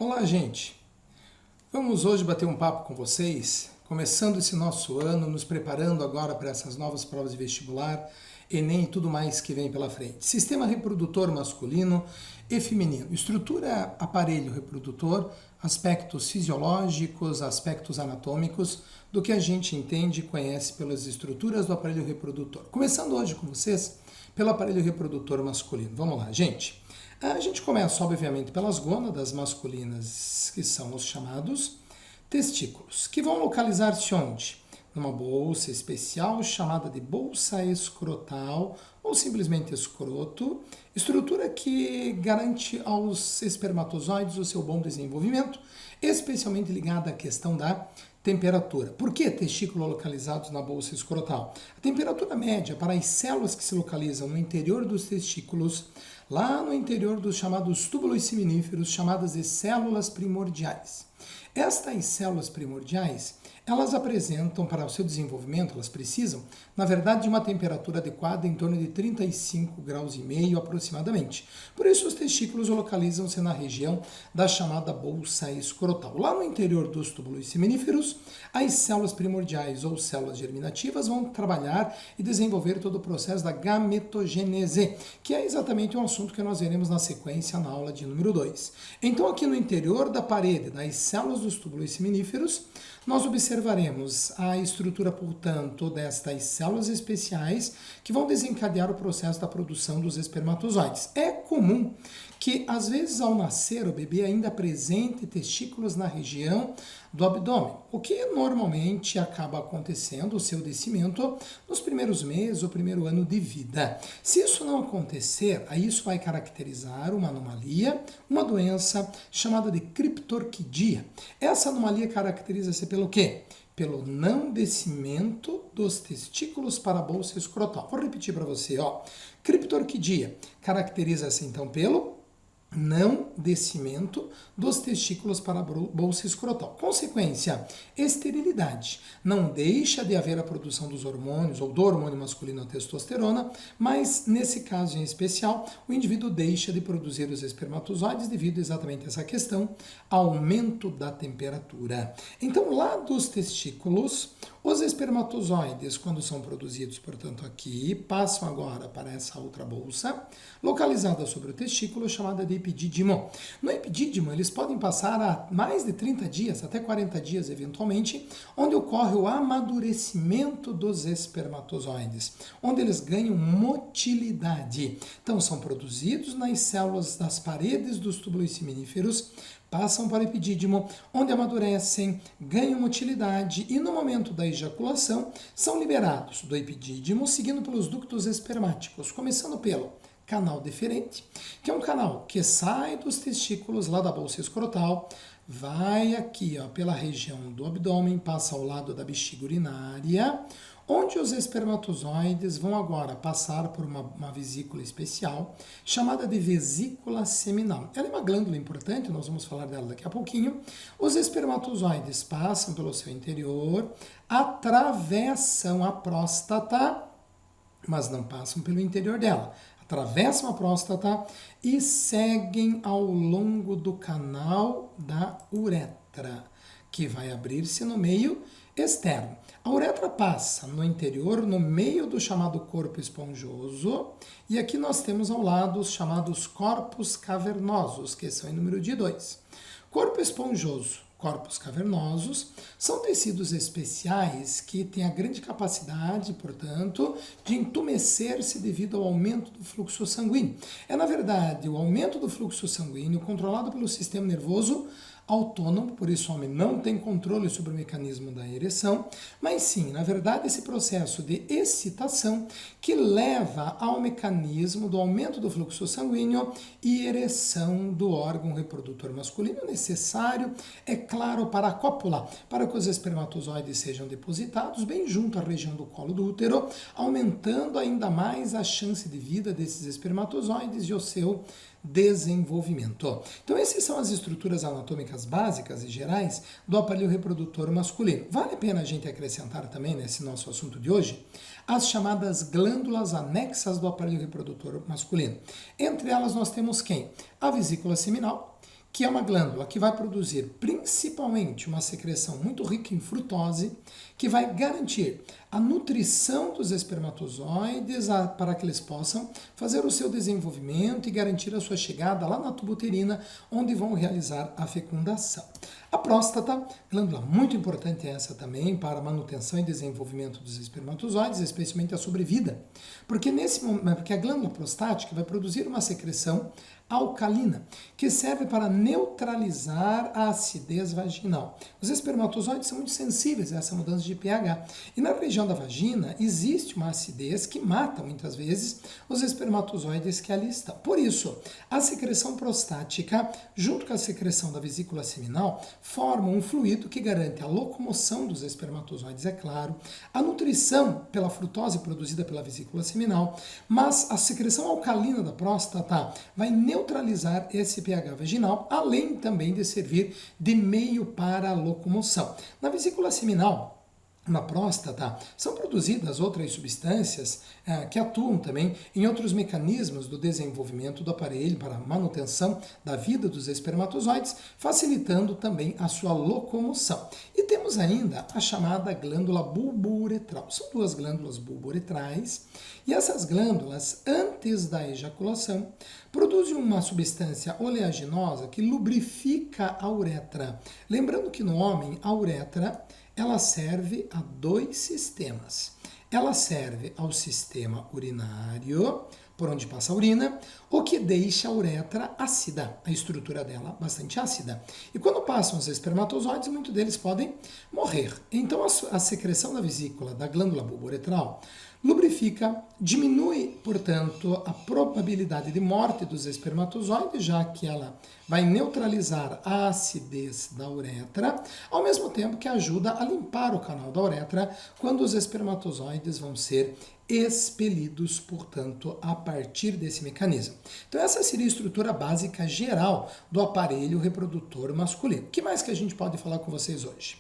Olá, gente! Vamos hoje bater um papo com vocês, começando esse nosso ano, nos preparando agora para essas novas provas de vestibular, Enem e tudo mais que vem pela frente. Sistema reprodutor masculino e feminino. Estrutura aparelho reprodutor, aspectos fisiológicos, aspectos anatômicos, do que a gente entende e conhece pelas estruturas do aparelho reprodutor. Começando hoje com vocês pelo aparelho reprodutor masculino. Vamos lá, gente! A gente começa, obviamente, pelas gônadas masculinas, que são os chamados testículos, que vão localizar-se onde? Numa bolsa especial chamada de bolsa escrotal, ou simplesmente escroto, estrutura que garante aos espermatozoides o seu bom desenvolvimento, especialmente ligada à questão da temperatura. Por que testículo localizados na bolsa escrotal? A temperatura média para as células que se localizam no interior dos testículos, lá no interior dos chamados túbulos seminíferos, chamadas de células primordiais. Estas células primordiais, elas apresentam, para o seu desenvolvimento, elas precisam, na verdade, de uma temperatura adequada em torno de 35 graus e meio aproximadamente. Por isso, os testículos localizam-se na região da chamada bolsa escrotal. Lá no interior dos túbulos seminíferos, as células primordiais ou células germinativas vão trabalhar e desenvolver todo o processo da gametogênese, que é exatamente um assunto que nós veremos na sequência na aula de número 2. Então, aqui no interior da parede das células dos túbulos seminíferos, nós observaremos a estrutura, portanto, destas células especiais que vão desencadear o processo da produção dos espermatozoides. É comum que, às vezes, ao nascer, o bebê ainda apresente testículos na região do abdômen, o que normalmente acaba acontecendo, o seu descimento, nos primeiros meses ou primeiro ano de vida. Se isso não acontecer, aí isso vai caracterizar uma anomalia, uma doença chamada de criptorquidia. Essa anomalia caracteriza-se pelo quê? Pelo não descimento dos testículos para a bolsa escrotal. Vou repetir para você, ó. Criptorquidia caracteriza-se então pelo não descimento dos testículos para a bolsa escrotal. Consequência, esterilidade. Não deixa de haver a produção dos hormônios ou do hormônio masculino, a testosterona, mas nesse caso em especial, o indivíduo deixa de produzir os espermatozoides devido exatamente a essa questão, aumento da temperatura. Então, lá dos testículos, os espermatozoides, quando são produzidos, portanto, aqui, passam agora para essa outra bolsa, localizada sobre o testículo, chamada de epidídimo. No epidídimo, eles podem passar a mais de 30 dias, até 40 dias, eventualmente, onde ocorre o amadurecimento dos espermatozoides, onde eles ganham motilidade. Então, são produzidos nas células das paredes dos túbulos seminíferos, passam para o epidídimo, onde amadurecem, ganham motilidade e no momento da ejaculação são liberados do epidídimo, seguindo pelos ductos espermáticos, começando pelo canal deferente, que é um canal que sai dos testículos lá da bolsa escrotal, vai aqui ó, pela região do abdômen, passa ao lado da bexiga urinária, onde os espermatozoides vão agora passar por uma vesícula especial, chamada de vesícula seminal. Ela é uma glândula importante, nós vamos falar dela daqui a pouquinho. Os espermatozoides passam pelo seu interior, atravessam a próstata, mas não passam pelo interior dela. Atravessam a próstata e seguem ao longo do canal da uretra, que vai abrir-se no meio externo. A uretra passa no interior, no meio do chamado corpo esponjoso, e aqui nós temos ao lado os chamados corpos cavernosos, que são em número de 2. Corpo esponjoso, corpos cavernosos, são tecidos especiais que têm a grande capacidade, portanto, de entumecer-se devido ao aumento do fluxo sanguíneo. É, na verdade, o aumento do fluxo sanguíneo controlado pelo sistema nervoso autônomo, por isso o homem não tem controle sobre o mecanismo da ereção, mas sim, na verdade, esse processo de excitação que leva ao mecanismo do aumento do fluxo sanguíneo e ereção do órgão reprodutor masculino necessário, é claro, para a cópula, para que os espermatozoides sejam depositados bem junto à região do colo do útero, aumentando ainda mais a chance de vida desses espermatozoides e o seu desenvolvimento. Então, essas são as estruturas anatômicas básicas e gerais do aparelho reprodutor masculino. Vale a pena a gente acrescentar também nesse nosso assunto de hoje as chamadas glândulas anexas do aparelho reprodutor masculino. Entre elas nós temos quem? A vesícula seminal, que é uma glândula que vai produzir principalmente uma secreção muito rica em frutose, que vai garantir a nutrição dos espermatozoides para que eles possam fazer o seu desenvolvimento e garantir a sua chegada lá na tuba uterina, onde vão realizar a fecundação. A próstata, glândula muito importante essa também para a manutenção e desenvolvimento dos espermatozoides, especialmente a sobrevida, porque a glândula prostática vai produzir uma secreção alcalina, que serve para neutralizar a acidez vaginal. Os espermatozoides são muito sensíveis a essa mudança de pH. E na região da vagina existe uma acidez que mata, muitas vezes, os espermatozoides que ali estão. Por isso, a secreção prostática, junto com a secreção da vesícula seminal, formam um fluido que garante a locomoção dos espermatozoides, é claro, a nutrição pela frutose produzida pela vesícula seminal, mas a secreção alcalina da próstata vai neutralizar esse pH vaginal, além também de servir de meio para a locomoção. Na vesícula seminal, na próstata, são produzidas outras substâncias que atuam também em outros mecanismos do desenvolvimento do aparelho para a manutenção da vida dos espermatozoides, facilitando também a sua locomoção. E temos ainda a chamada glândula bulbouretral. São duas glândulas bulbouretrais e essas glândulas, antes da ejaculação, produzem uma substância oleaginosa que lubrifica a uretra. Lembrando que no homem, a uretra ela serve a dois sistemas. Ela serve ao sistema urinário, por onde passa a urina, o que deixa a uretra ácida, a estrutura dela bastante ácida. E quando passam os espermatozoides, muitos deles podem morrer. Então a secreção da vesícula, da glândula bulbouretral, lubrifica, diminui, portanto, a probabilidade de morte dos espermatozoides, já que ela vai neutralizar a acidez da uretra, ao mesmo tempo que ajuda a limpar o canal da uretra quando os espermatozoides vão ser expelidos, portanto, a partir desse mecanismo. Então essa seria a estrutura básica geral do aparelho reprodutor masculino. O que mais que a gente pode falar com vocês hoje?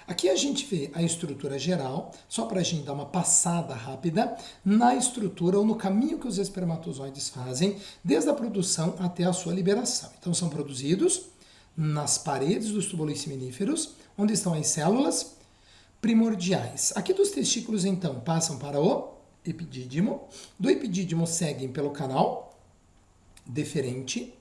Aqui a gente vê a estrutura geral, só para a gente dar uma passada rápida, na estrutura ou no caminho que os espermatozoides fazem, desde a produção até a sua liberação. Então são produzidos nas paredes dos túbulos seminíferos, onde estão as células primordiais. Aqui dos testículos, então, passam para o epidídimo, do epidídimo seguem pelo canal deferente,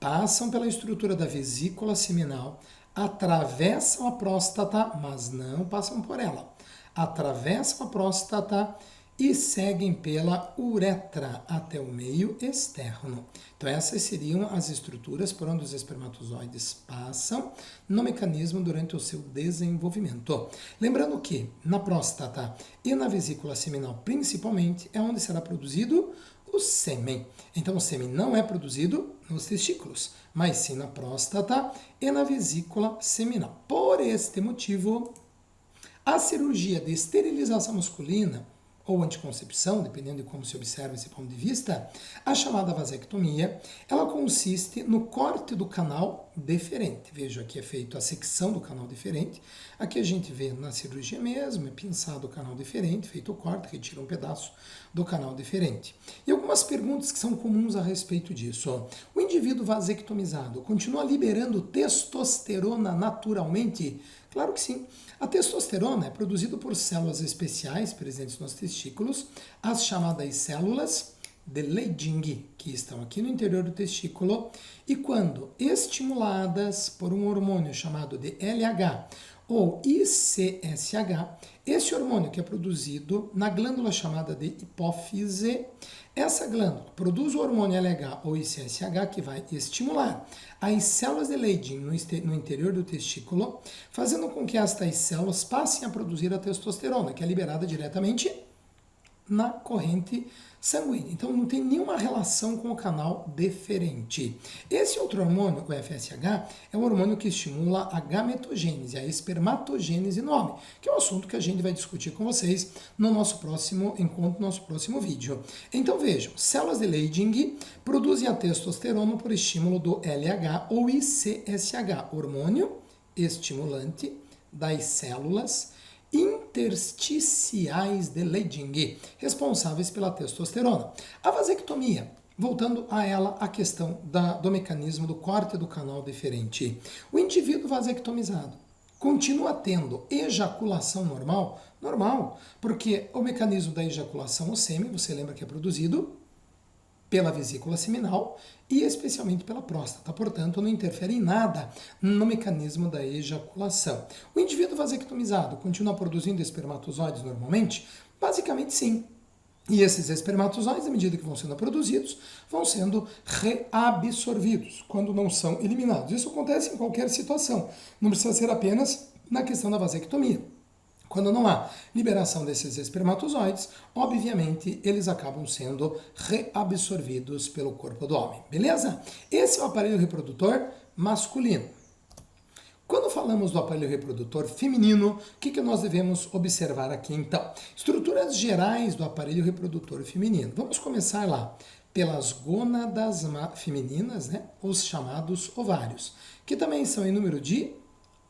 passam pela estrutura da vesícula seminal, atravessam a próstata, mas não passam por ela. Atravessam a próstata e seguem pela uretra até o meio externo. Então essas seriam as estruturas por onde os espermatozoides passam no mecanismo durante o seu desenvolvimento. Lembrando que na próstata e na vesícula seminal principalmente é onde será produzido o sêmen. Então o sêmen não é produzido nos testículos, mas sim na próstata e na vesícula seminal. Por este motivo, a cirurgia de esterilização masculina ou anticoncepção, dependendo de como se observa esse ponto de vista, a chamada vasectomia, ela consiste no corte do canal deferente. Veja, aqui é feito a secção do canal deferente. Aqui a gente vê na cirurgia mesmo, é pinçado o canal deferente, feito o corte, retira um pedaço do canal deferente. E algumas perguntas que são comuns a respeito disso. O indivíduo vasectomizado continua liberando testosterona naturalmente? Claro que sim. A testosterona é produzida por células especiais presentes nos testículos, as chamadas células de Leydig, que estão aqui no interior do testículo, e quando estimuladas por um hormônio chamado de LH ou ICSH, esse hormônio que é produzido na glândula chamada de hipófise, essa glândula produz o hormônio LH ou ICSH que vai estimular as células de Leydig no interior do testículo, fazendo com que estas células passem a produzir a testosterona, que é liberada diretamente na corrente sanguínea. Então não tem nenhuma relação com o canal deferente. Esse outro hormônio, o FSH, é um hormônio que estimula a gametogênese, a espermatogênese no homem, que é um assunto que a gente vai discutir com vocês no nosso próximo encontro, no nosso próximo vídeo. Então vejam, células de Leydig produzem a testosterona por estímulo do LH ou ICSH, hormônio estimulante das células intersticiais de Leydig, responsáveis pela testosterona. A vasectomia voltando a ela, a questão do mecanismo do corte do canal deferente. O indivíduo vasectomizado continua tendo ejaculação normal? Normal, porque o mecanismo da ejaculação, o sêmen, você lembra que é produzido pela vesícula seminal e especialmente pela próstata, portanto não interfere em nada no mecanismo da ejaculação. O indivíduo vasectomizado continua produzindo espermatozoides normalmente? Basicamente sim. E esses espermatozoides, à medida que vão sendo produzidos, vão sendo reabsorvidos, quando não são eliminados. Isso acontece em qualquer situação, não precisa ser apenas na questão da vasectomia. Quando não há liberação desses espermatozoides, obviamente eles acabam sendo reabsorvidos pelo corpo do homem, beleza? Esse é o aparelho reprodutor masculino. Quando falamos do aparelho reprodutor feminino, o que nós devemos observar aqui então? Estruturas gerais do aparelho reprodutor feminino. Vamos começar lá pelas gônadas femininas, né? Os chamados ovários, que também são em número de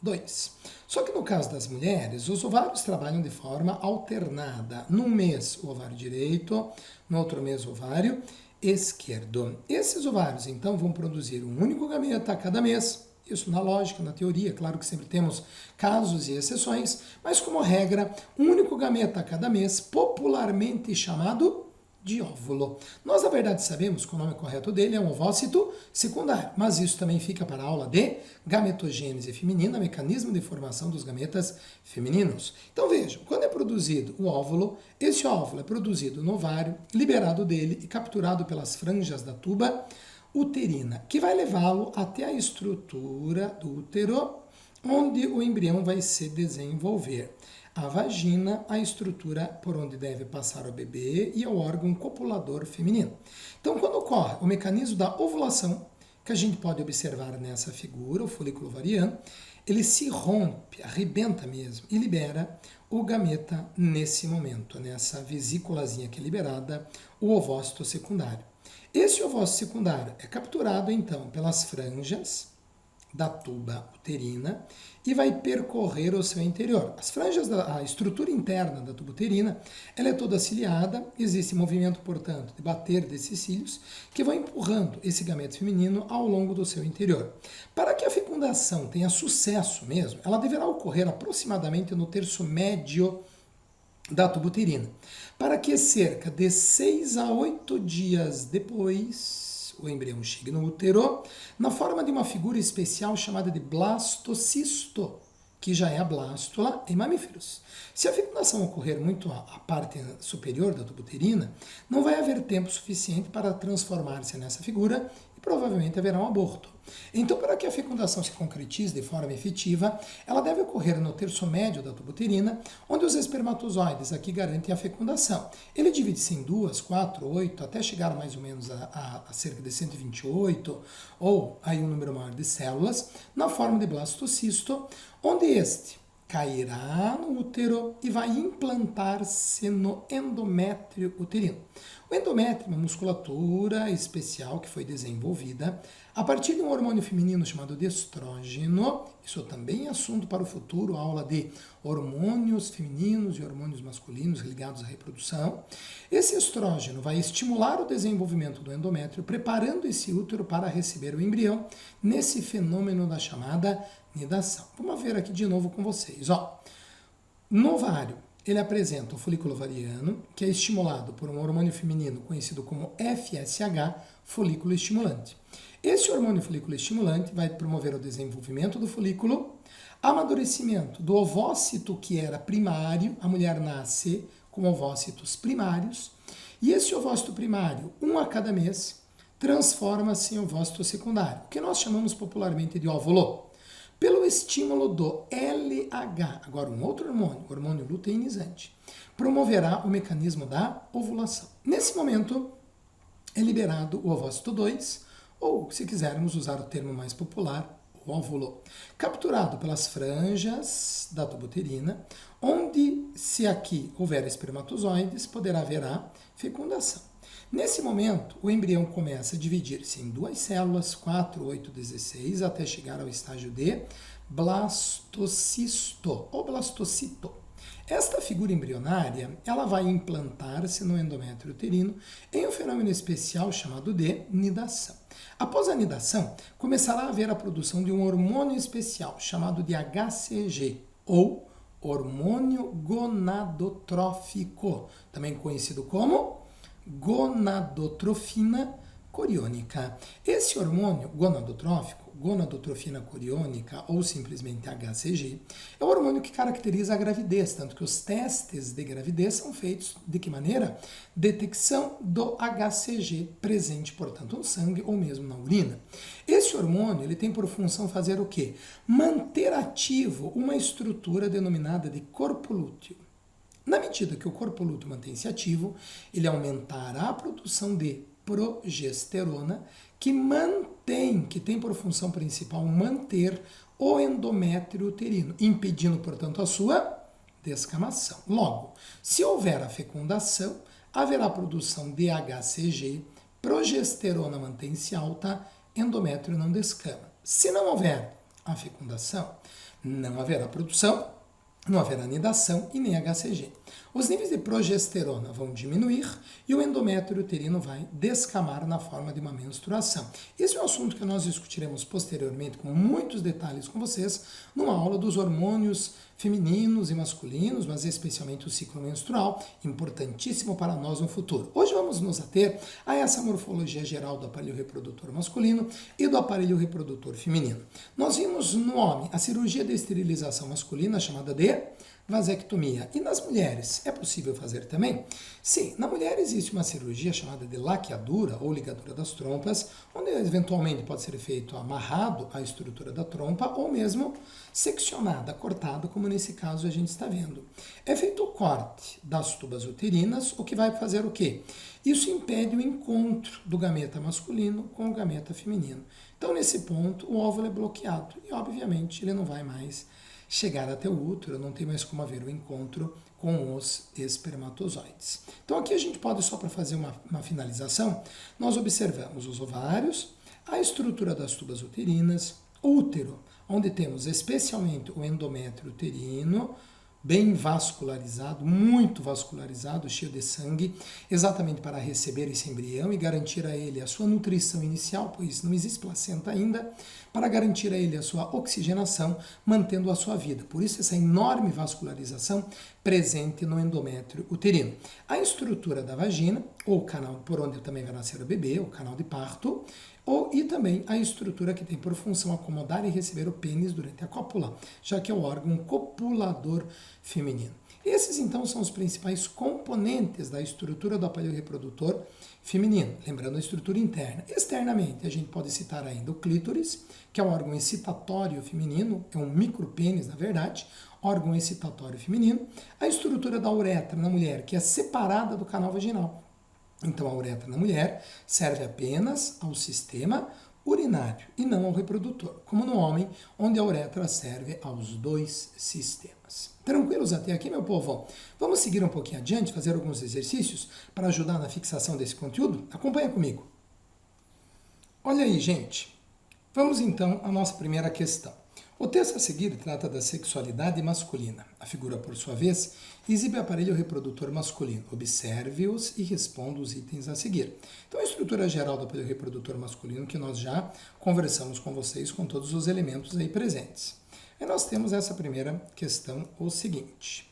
2. Só que no caso das mulheres, os ovários trabalham de forma alternada. Num mês o ovário direito, no outro mês o ovário esquerdo. Esses ovários então vão produzir um único gameta a cada mês. Isso na lógica, na teoria, claro que sempre temos casos e exceções, mas como regra, um único gameta a cada mês, popularmente chamado de óvulo. Nós, na verdade, sabemos que o nome correto dele é um ovócito secundário, mas isso também fica para a aula de gametogênese feminina, mecanismo de formação dos gametas femininos. Então vejam, quando é produzido o óvulo, esse óvulo é produzido no ovário, liberado dele e capturado pelas franjas da tuba uterina, que vai levá-lo até a estrutura do útero, onde o embrião vai se desenvolver. A vagina, a estrutura por onde deve passar o bebê e o órgão copulador feminino. Então, quando ocorre o mecanismo da ovulação, que a gente pode observar nessa figura, o folículo ovariano, ele se rompe, arrebenta mesmo e libera o gameta nesse momento, nessa vesículazinha que é liberada, o ovócito secundário. Esse ovócito secundário é capturado, então, pelas franjas da tuba uterina e vai percorrer o seu interior. As franjas, a estrutura interna da tuba uterina, ela é toda ciliada, existe movimento, portanto, de bater desses cílios, que vão empurrando esse gameto feminino ao longo do seu interior. Para que a fecundação tenha sucesso mesmo, ela deverá ocorrer aproximadamente no terço médio da tuba uterina, para que cerca de 6 a 8 dias depois o embrião chegue no útero, na forma de uma figura especial chamada de blastocisto, que já é a blástula em mamíferos. Se a fecundação ocorrer muito à parte superior da tuba uterina, não vai haver tempo suficiente para transformar-se nessa figura e provavelmente haverá um aborto. Então, para que a fecundação se concretize de forma efetiva, ela deve ocorrer no terço médio da tuba uterina, onde os espermatozoides aqui garantem a fecundação. Ele divide-se em 2, 4, 8, até chegar mais ou menos a cerca de 128, ou aí um número maior de células, na forma de blastocisto, onde este cairá no útero e vai implantar-se no endométrio uterino. O endométrio é uma musculatura especial que foi desenvolvida a partir de um hormônio feminino chamado de estrógeno. Isso também é assunto para o futuro, aula de hormônios femininos e hormônios masculinos ligados à reprodução. Esse estrógeno vai estimular o desenvolvimento do endométrio, preparando esse útero para receber o embrião nesse fenômeno da chamada nidação. Vamos ver aqui de novo com vocês. No ovário, ele apresenta o folículo ovariano, que é estimulado por um hormônio feminino conhecido como FSH, folículo estimulante. Esse hormônio folículo estimulante vai promover o desenvolvimento do folículo, amadurecimento do ovócito que era primário, a mulher nasce com ovócitos primários, e esse ovócito primário, um a cada mês, transforma-se em ovócito secundário, o que nós chamamos popularmente de óvulo. Pelo estímulo do LH, agora um outro hormônio, o hormônio luteinizante, promoverá o mecanismo da ovulação. Nesse momento, é liberado o ovócito 2, ou, se quisermos usar o termo mais popular, o óvulo, capturado pelas franjas da tuba uterina, onde, se aqui houver espermatozoides, poderá haver a fecundação. Nesse momento, o embrião começa a dividir-se em 2 células, 4, 8, 16, até chegar ao estágio de blastocisto ou blastocito. Esta figura embrionária, ela vai implantar-se no endométrio uterino em um fenômeno especial chamado de nidação. Após a nidação, começará a haver a produção de um hormônio especial chamado de HCG, ou hormônio gonadotrófico, também conhecido como gonadotrofina coriônica. Esse hormônio gonadotrófico, gonadotrofina coriônica ou simplesmente HCG, é o hormônio que caracteriza a gravidez, tanto que os testes de gravidez são feitos de que maneira? Detecção do HCG presente, portanto, no sangue ou mesmo na urina. Esse hormônio ele tem por função fazer o quê? Manter ativo uma estrutura denominada de corpo lúteo. Na medida que o corpo lúteo mantém-se ativo, ele aumentará a produção de progesterona, que tem por função principal manter o endométrio uterino, impedindo, portanto, a sua descamação. Logo, se houver a fecundação, haverá produção de HCG, progesterona mantém-se alta, endométrio não descama. Se não houver a fecundação, não haverá produção, não haverá nidação e nem HCG. Os níveis de progesterona vão diminuir e o endométrio uterino vai descamar na forma de uma menstruação. Esse é um assunto que nós discutiremos posteriormente com muitos detalhes com vocês numa aula dos hormônios femininos e masculinos, mas especialmente o ciclo menstrual, importantíssimo para nós no futuro. Hoje vamos nos ater a essa morfologia geral do aparelho reprodutor masculino e do aparelho reprodutor feminino. Nós vimos no homem a cirurgia de esterilização masculina chamada de vasectomia. E nas mulheres, é possível fazer também? Sim, na mulher existe uma cirurgia chamada de laqueadura ou ligadura das trompas, onde eventualmente pode ser feito amarrado à estrutura da trompa ou mesmo seccionada, cortada, como nesse caso a gente está vendo. É feito o corte das tubas uterinas, o que vai fazer o quê? Isso impede o encontro do gameta masculino com o gameta feminino. Então, nesse ponto, o óvulo é bloqueado e, obviamente, ele não vai mais chegar até o útero, não tem mais como haver o encontro com os espermatozoides. Então aqui a gente pode, só para fazer uma finalização, nós observamos os ovários, a estrutura das tubas uterinas, o útero, onde temos especialmente o endométrio uterino, bem vascularizado, muito vascularizado, cheio de sangue, exatamente para receber esse embrião e garantir a ele a sua nutrição inicial, pois não existe placenta ainda, para garantir a ele a sua oxigenação, mantendo a sua vida. Por isso, essa enorme vascularização presente no endométrio uterino. A estrutura da vagina, ou o canal por onde também vai nascer o bebê, o canal de parto, e também a estrutura que tem por função acomodar e receber o pênis durante a cópula, já que é o órgão copulador feminino. Esses, então, são os principais componentes da estrutura do aparelho reprodutor feminino, lembrando a estrutura interna. Externamente, a gente pode citar ainda o clítoris, que é o órgão excitatório feminino, é um micropênis, na verdade, órgão excitatório feminino, a estrutura da uretra na mulher, que é separada do canal vaginal. Então, a uretra na mulher serve apenas ao sistema urinário e não ao reprodutor, como no homem, onde a uretra serve aos dois sistemas. Tranquilos até aqui, meu povo? Vamos seguir um pouquinho adiante, fazer alguns exercícios para ajudar na fixação desse conteúdo? Acompanha comigo. Olha aí, gente. Vamos então à nossa primeira questão. O texto a seguir trata da sexualidade masculina. A figura, por sua vez, exibe o aparelho reprodutor masculino. Observe-os e responda os itens a seguir. Então, a estrutura geral do aparelho reprodutor masculino que nós já conversamos com vocês com todos os elementos aí presentes. E nós temos essa primeira questão, o seguinte.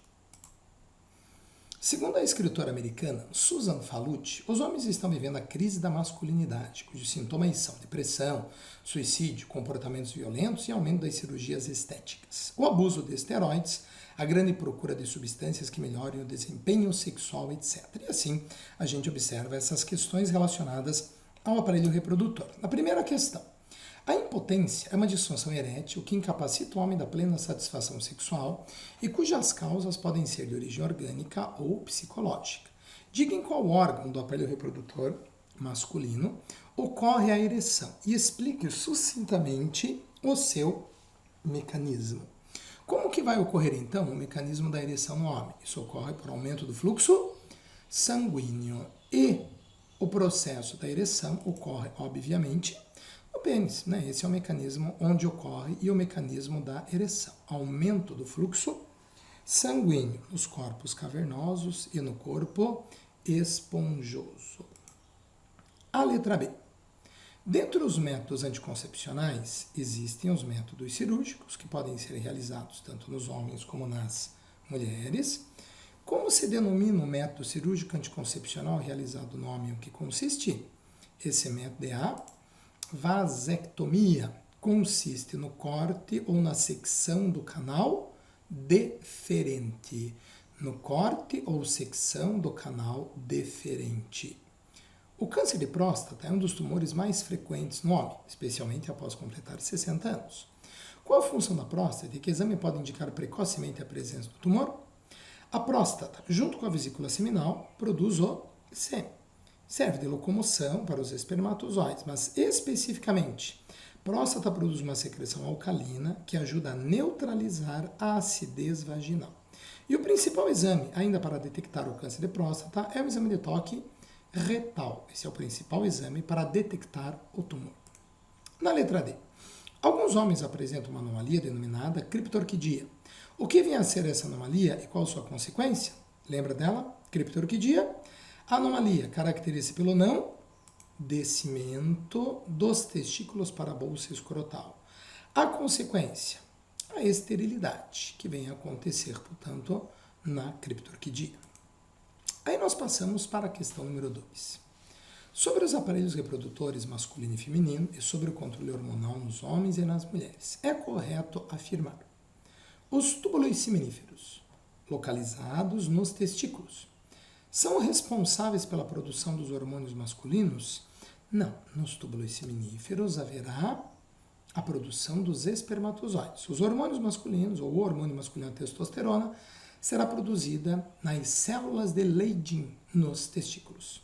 Segundo a escritora americana Susan Fallucci, os homens estão vivendo a crise da masculinidade, cujos sintomas são depressão, suicídio, comportamentos violentos e aumento das cirurgias estéticas, o abuso de esteroides, a grande procura de substâncias que melhorem o desempenho sexual, etc. E assim a gente observa essas questões relacionadas ao aparelho reprodutor. Na primeira questão, a impotência é uma disfunção erétil que incapacita o homem da plena satisfação sexual e cujas causas podem ser de origem orgânica ou psicológica. Diga em qual órgão do aparelho reprodutor masculino ocorre a ereção e explique sucintamente o seu mecanismo. Como que vai ocorrer então o mecanismo da ereção no homem? Isso ocorre por aumento do fluxo sanguíneo e o processo da ereção ocorre, obviamente, no pênis, né? Esse é o mecanismo onde ocorre e o mecanismo da ereção. Aumento do fluxo sanguíneo nos corpos cavernosos e no corpo esponjoso. A letra B. Dentre os métodos anticoncepcionais, existem os métodos cirúrgicos, que podem ser realizados tanto nos homens como nas mulheres. Como se denomina o método cirúrgico anticoncepcional realizado no homem? O que consiste? Esse método é a vasectomia. Consiste no corte ou na secção do canal deferente. No corte ou secção do canal deferente. O câncer de próstata é um dos tumores mais frequentes no homem, especialmente após completar 60 anos. Qual a função da próstata e que exame pode indicar precocemente a presença do tumor? A próstata, junto com a vesícula seminal, produz o sêmen. Serve de locomoção para os espermatozoides, mas especificamente, a próstata produz uma secreção alcalina que ajuda a neutralizar a acidez vaginal. E o principal exame, ainda para detectar o câncer de próstata, é o exame de toque retal. Esse é o principal exame para detectar o tumor. Na letra D. Alguns homens apresentam uma anomalia denominada criptorquidia. O que vem a ser essa anomalia e qual sua consequência? Lembra dela? Criptorquidia. A anomalia caracteriza-se pelo não descimento dos testículos para a bolsa escrotal. A consequência? A esterilidade, que vem a acontecer, portanto, na criptorquidia. Aí nós passamos para a questão número 2. Sobre os aparelhos reprodutores masculino e feminino e sobre o controle hormonal nos homens e nas mulheres. É correto afirmar: os túbulos seminíferos, localizados nos testículos, são responsáveis pela produção dos hormônios masculinos? Não. Nos túbulos seminíferos haverá a produção dos espermatozoides. Os hormônios masculinos, ou o hormônio masculino, a testosterona, será produzida nas células de Leydig nos testículos.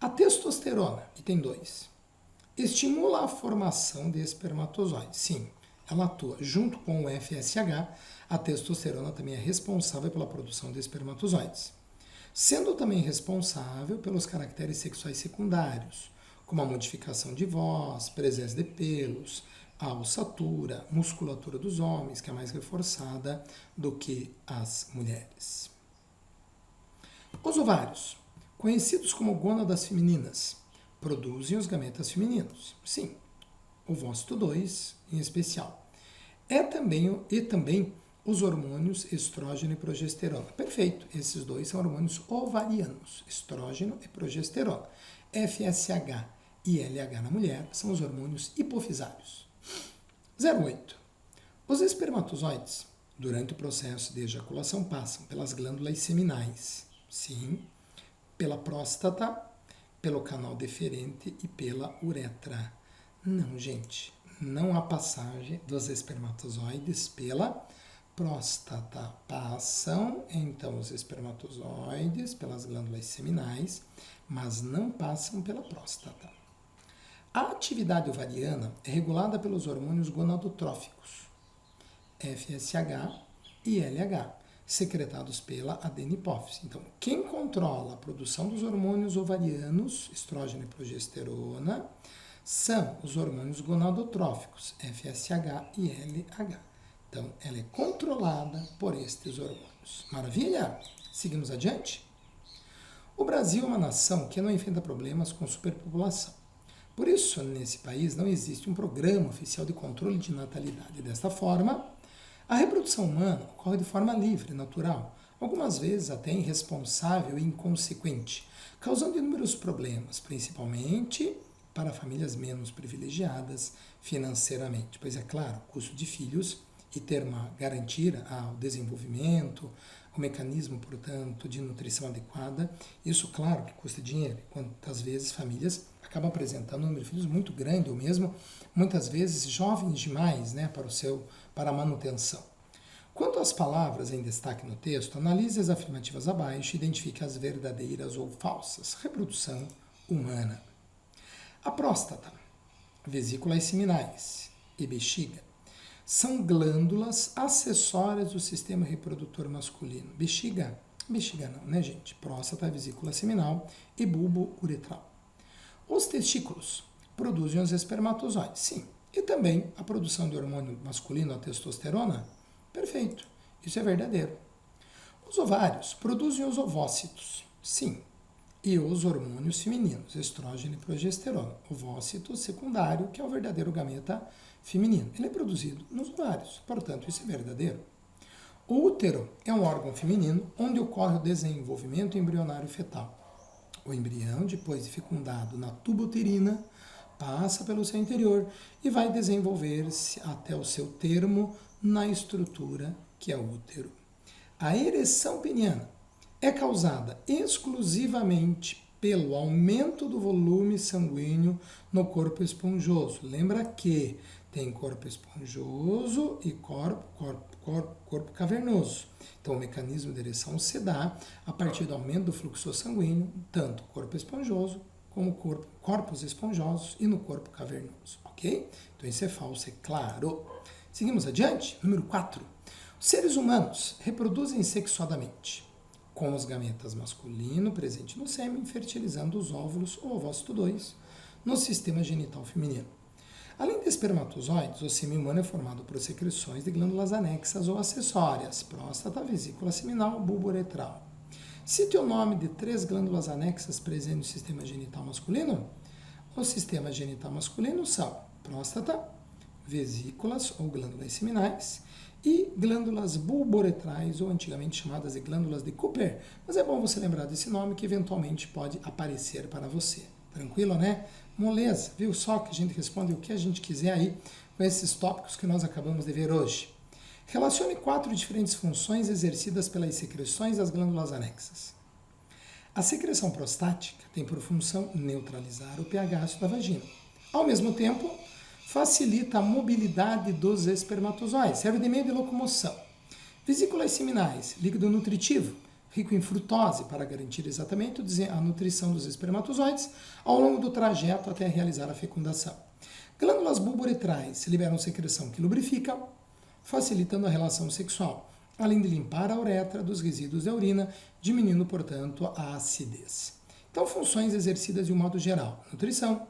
A testosterona, item 2, estimula a formação de espermatozoides. Sim, ela atua junto com o FSH. A testosterona também é responsável pela produção de espermatozoides, sendo também responsável pelos caracteres sexuais secundários, como a modificação de voz, presença de pelos, a ossatura, musculatura dos homens, que é mais reforçada do que as mulheres. Os ovários, conhecidos como gônadas femininas, produzem os gametas femininos. Sim, o ovócito 2 em especial. E também os hormônios estrógeno e progesterona. Perfeito, esses dois são hormônios ovarianos, estrógeno e progesterona. FSH e LH na mulher são os hormônios hipofisários. 08. Os espermatozoides, durante o processo de ejaculação, passam pelas glândulas seminais, sim, pela próstata, pelo canal deferente e pela uretra. Não, gente, não há passagem dos espermatozoides pela próstata. Passam, então, os espermatozoides pelas glândulas seminais, mas não passam pela próstata. A atividade ovariana é regulada pelos hormônios gonadotróficos, FSH e LH, secretados pela adenipófise. Então, quem controla a produção dos hormônios ovarianos, estrógeno e progesterona, são os hormônios gonadotróficos, FSH e LH. Então, ela é controlada por estes hormônios. Maravilha? Seguimos adiante? O Brasil é uma nação que não enfrenta problemas com superpopulação. Por isso, nesse país não existe um programa oficial de controle de natalidade. Desta forma, a reprodução humana ocorre de forma livre, natural, algumas vezes até irresponsável e inconsequente, causando inúmeros problemas, principalmente para famílias menos privilegiadas financeiramente. Pois é claro, o custo de filhos e ter uma garantia ao desenvolvimento, o mecanismo, portanto, de nutrição adequada, isso, claro, que custa dinheiro. Quantas vezes famílias acabam apresentando um número de filhos muito grande, ou mesmo, muitas vezes, jovens demais, né, para a manutenção. Quanto às palavras em destaque no texto, analise as afirmativas abaixo e identifique as verdadeiras ou falsas. Reprodução humana. A próstata, vesículas seminais e bexiga são glândulas acessórias do sistema reprodutor masculino. Bexiga não, né, gente? Próstata, vesícula seminal e bulbo uretral. Os testículos produzem os espermatozoides, sim. E também a produção do hormônio masculino, a testosterona? Perfeito, isso é verdadeiro. Os ovários produzem os ovócitos, sim, e os hormônios femininos, estrógeno e progesterona. Ovócito secundário, que é o verdadeiro gameta feminino. Ele é produzido nos ovários, portanto, isso é verdadeiro. O útero é um órgão feminino onde ocorre o desenvolvimento embrionário fetal. O embrião, depois de fecundado na tuba uterina, passa pelo seu interior e vai desenvolver-se até o seu termo na estrutura que é o útero. A ereção peniana é causada exclusivamente pelo aumento do volume sanguíneo no corpo esponjoso. Lembra que tem corpo esponjoso e corpo cavernoso. Então, o mecanismo de ereção se dá a partir do aumento do fluxo sanguíneo, tanto corpo esponjoso como corpos esponjosos e no corpo cavernoso, ok? Então, isso é falso, é claro. Seguimos adiante. Número 4. Os seres humanos reproduzem sexuadamente, com os gametas masculino presente no sêmen, fertilizando os óvulos ou ovócito 2 no sistema genital feminino. Além de espermatozoides, o sêmen humano é formado por secreções de glândulas anexas ou acessórias, próstata, vesícula seminal, bulbo uretral. Cite o nome de 3 glândulas anexas presentes no sistema genital masculino. O sistema genital masculino são próstata, vesículas ou glândulas seminais e glândulas bulbouretrais, ou antigamente chamadas de glândulas de Cooper. Mas é bom você lembrar desse nome que eventualmente pode aparecer para você. Tranquilo, né? Moleza, viu só que a gente responde o que a gente quiser aí com esses tópicos que nós acabamos de ver hoje. Relacione 4 diferentes funções exercidas pelas secreções das glândulas anexas. A secreção prostática tem por função neutralizar o pH ácido da vagina. Ao mesmo tempo, facilita a mobilidade dos espermatozoides, serve de meio de locomoção. Vesículas seminais, líquido nutritivo, rico em frutose para garantir exatamente a nutrição dos espermatozoides ao longo do trajeto até realizar a fecundação. Glândulas bulbouretrais liberam secreção que lubrifica, facilitando a relação sexual, além de limpar a uretra dos resíduos da urina, diminuindo, portanto, a acidez. Então, funções exercidas de um modo geral: nutrição,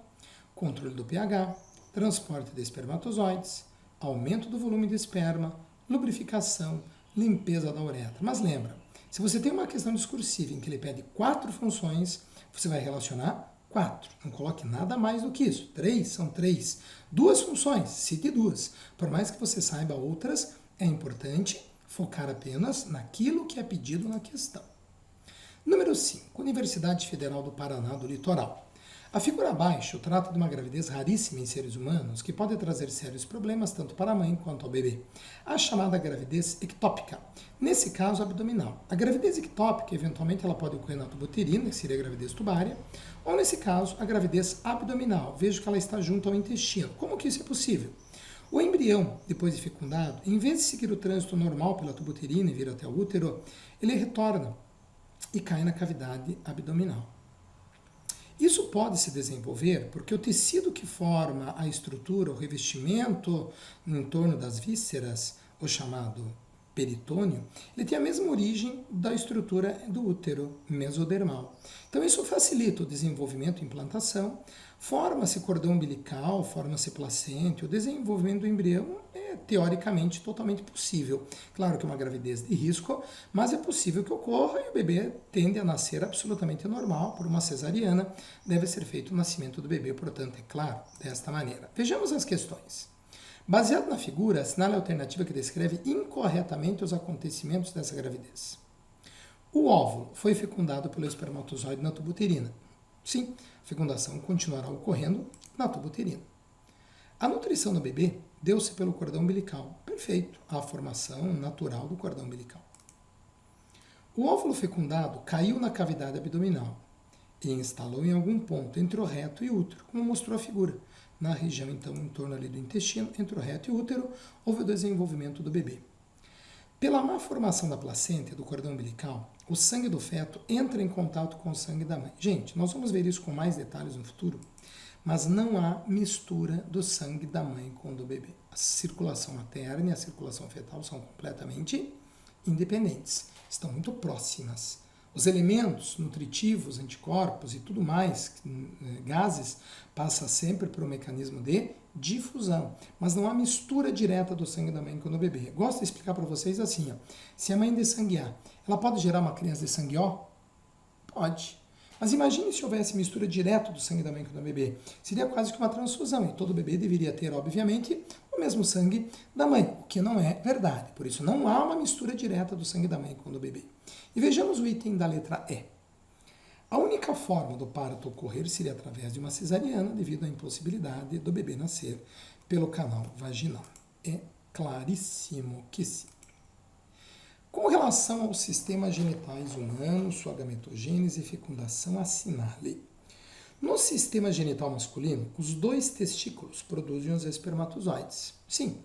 controle do pH, transporte de espermatozoides, aumento do volume de esperma, lubrificação, limpeza da uretra. Mas lembra, se você tem uma questão discursiva em que ele pede 4 funções, você vai relacionar 4. Não coloque nada mais do que isso. 3 são 3. 2 funções, cite 2. Por mais que você saiba outras, é importante focar apenas naquilo que é pedido na questão. Número 5. Universidade Federal do Paraná do Litoral. A figura abaixo trata de uma gravidez raríssima em seres humanos que pode trazer sérios problemas tanto para a mãe quanto ao bebê. A chamada gravidez ectópica, nesse caso abdominal. A gravidez ectópica, eventualmente, ela pode ocorrer na tuba uterina, que seria a gravidez tubária, ou nesse caso, a gravidez abdominal. Vejo que ela está junto ao intestino. Como que isso é possível? O embrião, depois de fecundado, em vez de seguir o trânsito normal pela tuba uterina e vir até o útero, ele retorna e cai na cavidade abdominal. Isso pode se desenvolver porque o tecido que forma a estrutura, o revestimento em torno das vísceras, o chamado peritônio, ele tem a mesma origem da estrutura do útero mesodermal. Então isso facilita o desenvolvimento e implantação, forma-se cordão umbilical, forma-se placenta, o desenvolvimento do embrião é teoricamente totalmente possível. Claro que é uma gravidez de risco, mas é possível que ocorra e o bebê tende a nascer absolutamente normal por uma cesariana. Deve ser feito o nascimento do bebê, portanto, é claro, desta maneira. Vejamos as questões. Baseado na figura, assinale a alternativa que descreve incorretamente os acontecimentos dessa gravidez. O óvulo foi fecundado pelo espermatozoide na tuba uterina. Sim, a fecundação continuará ocorrendo na tuba uterina. A nutrição do bebê deu-se pelo cordão umbilical. Perfeito, a formação natural do cordão umbilical. O óvulo fecundado caiu na cavidade abdominal e instalou em algum ponto entre o reto e o útero, como mostrou a figura. Na região, então, em torno ali do intestino, entre o reto e o útero, houve o desenvolvimento do bebê. Pela má formação da placenta e do cordão umbilical, o sangue do feto entra em contato com o sangue da mãe. Gente, nós vamos ver isso com mais detalhes no futuro, mas não há mistura do sangue da mãe com o do bebê. A circulação materna e a circulação fetal são completamente independentes, estão muito próximas. Os elementos nutritivos, anticorpos e tudo mais, gases, passa sempre por um mecanismo de difusão, mas não há mistura direta do sangue da mãe com o bebê. Gosto de explicar para vocês assim, ó, se a mãe dessanguear, ela pode gerar uma criança de sangue O? Pode. Mas imagine se houvesse mistura direta do sangue da mãe com o bebê. Seria quase que uma transfusão, e todo bebê deveria ter, obviamente, o mesmo sangue da mãe, o que não é verdade. Por isso, não há uma mistura direta do sangue da mãe com o bebê. E vejamos o item da letra E. A única forma do parto ocorrer seria através de uma cesariana, devido à impossibilidade do bebê nascer pelo canal vaginal. É claríssimo que sim. Com relação aos sistemas genitais humanos, sua gametogênese e fecundação, assinale. No sistema genital masculino, os 2 testículos produzem os espermatozoides. Sim.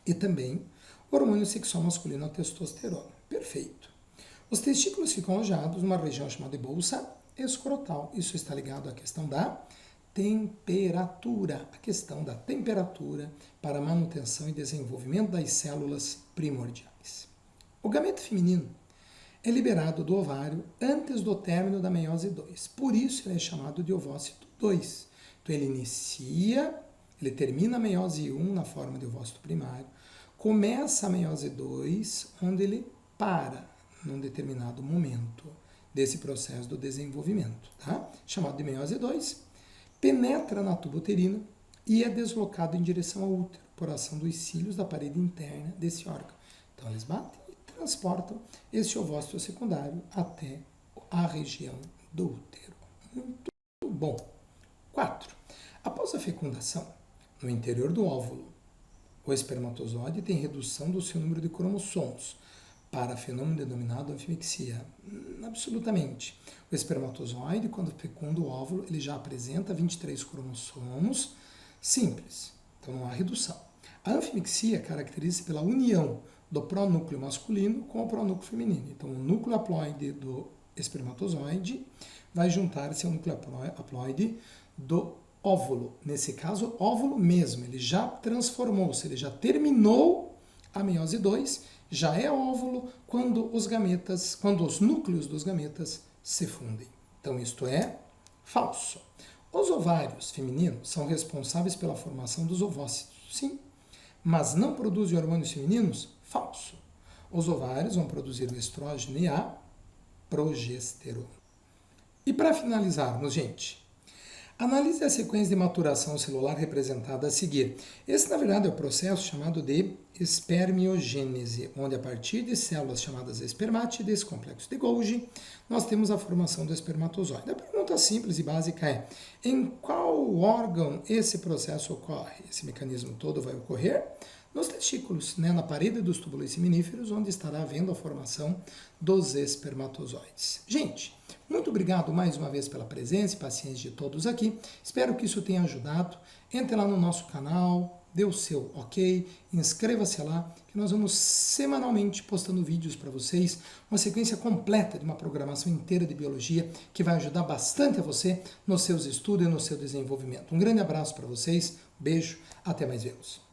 E também o hormônio sexual masculino, a testosterona. Perfeito. Os testículos ficam alojados numa região chamada de bolsa escrotal. Isso está ligado à questão da temperatura. A questão da temperatura para a manutenção e desenvolvimento das células primordiais. O gameto feminino é liberado do ovário antes do término da meiose 2. Por isso ele é chamado de ovócito 2. Então ele termina a meiose 1 na forma de ovócito primário, começa a meiose 2, onde ele para num determinado momento desse processo do desenvolvimento, tá? Chamado de meiose 2, penetra na tuba uterina e é deslocado em direção ao útero por ação dos cílios da parede interna desse órgão. Então eles batem transportam esse ovócito secundário até a região do útero. Muito bom. 4. Após a fecundação, no interior do óvulo, o espermatozoide tem redução do seu número de cromossomos para fenômeno denominado anfimixia. Absolutamente. O espermatozoide, quando fecunda o óvulo, ele já apresenta 23 cromossomos simples. Então não há redução. A anfimixia caracteriza-se pela união do pronúcleo masculino com o pronúcleo feminino. Então, o núcleo haploide do espermatozoide vai juntar-se ao núcleo haploide do óvulo. Nesse caso, óvulo mesmo, ele já transformou-se, ele já terminou a meiose 2, já é óvulo quando os núcleos dos gametas se fundem. Então, isto é falso. Os ovários femininos são responsáveis pela formação dos ovócitos, sim, mas não produzem hormônios femininos? Falso. Os ovários vão produzir o estrógeno e a progesterona. E para finalizarmos, gente, analise a sequência de maturação celular representada a seguir. Esse, na verdade, é o processo chamado de espermiogênese, onde a partir de células chamadas espermátides, complexo de Golgi, nós temos a formação do espermatozoide. A pergunta simples e básica é: em qual órgão esse processo ocorre? Esse mecanismo todo vai ocorrer nos testículos, na parede dos túbulos seminíferos, onde estará havendo a formação dos espermatozoides. Gente, muito obrigado mais uma vez pela presença e paciência de todos aqui. Espero que isso tenha ajudado. Entre lá no nosso canal, dê o seu ok, inscreva-se lá, que nós vamos semanalmente postando vídeos para vocês, uma sequência completa de uma programação inteira de biologia que vai ajudar bastante a você nos seus estudos e no seu desenvolvimento. Um grande abraço para vocês, beijo, até mais vemos.